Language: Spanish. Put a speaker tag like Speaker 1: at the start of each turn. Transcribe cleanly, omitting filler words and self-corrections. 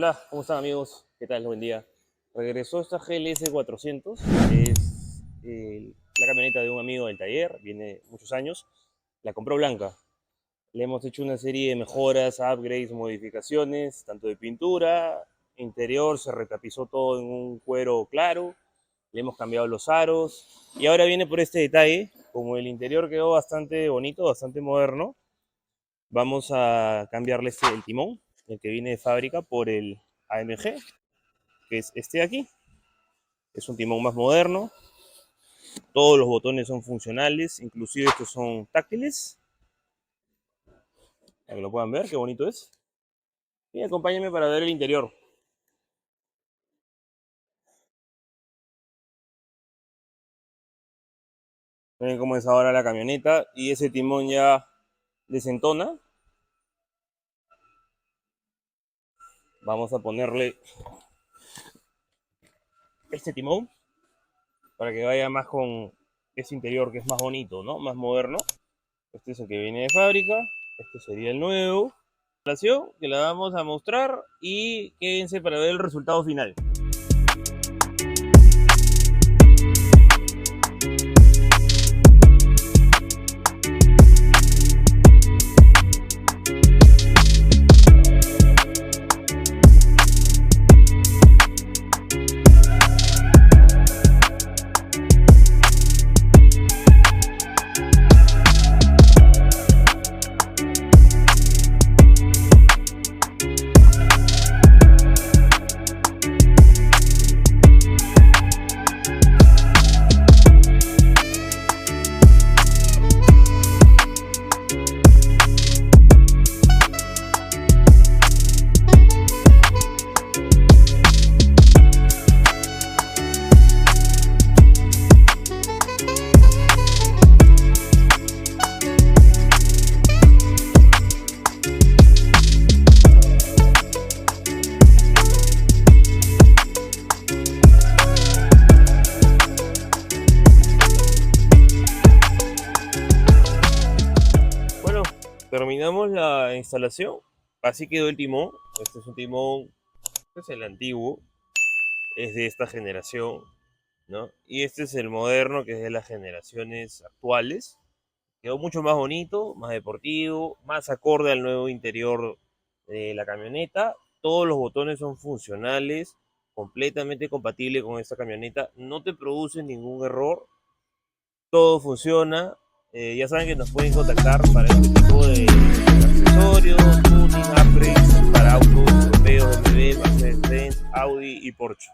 Speaker 1: Hola, ¿cómo están amigos? ¿Qué tal? Buen día. Regresó esta GLS 400, es la camioneta de un amigo del taller, viene muchos años, la compró blanca. Le hemos hecho una serie de mejoras, upgrades, modificaciones, tanto de pintura, interior, se retapizó todo en un cuero claro, le hemos cambiado los aros y ahora viene por este detalle, como el interior quedó bastante bonito, bastante moderno, vamos a cambiarle el timón, el que viene de fábrica, por el AMG, que es este de aquí. Es un timón más moderno, todos los botones son funcionales, inclusive estos son táctiles, para que lo puedan ver, qué bonito es. Y acompáñenme para ver el interior. Ven cómo es ahora la camioneta y ese timón ya desentona. Vamos a ponerle este timón para que vaya más con ese interior que es más bonito, ¿no? Más moderno. Este es el que viene de fábrica, este sería el nuevo. Que la vamos a mostrar y quédense para ver el resultado final. Terminamos la instalación, así quedó el timón. Este es un timón, este es el antiguo, es de esta generación, ¿no? Y este es el moderno, que es de las generaciones actuales. Quedó mucho más bonito, más deportivo, más acorde al nuevo interior de la camioneta. Todos los botones son funcionales, completamente compatible con esta camioneta, no te produce ningún error, todo funciona. Ya saben que nos pueden contactar para este tipo de accesorios, tuning, upgrades para autos europeos, BMW, Mercedes-Benz, Audi y Porsche.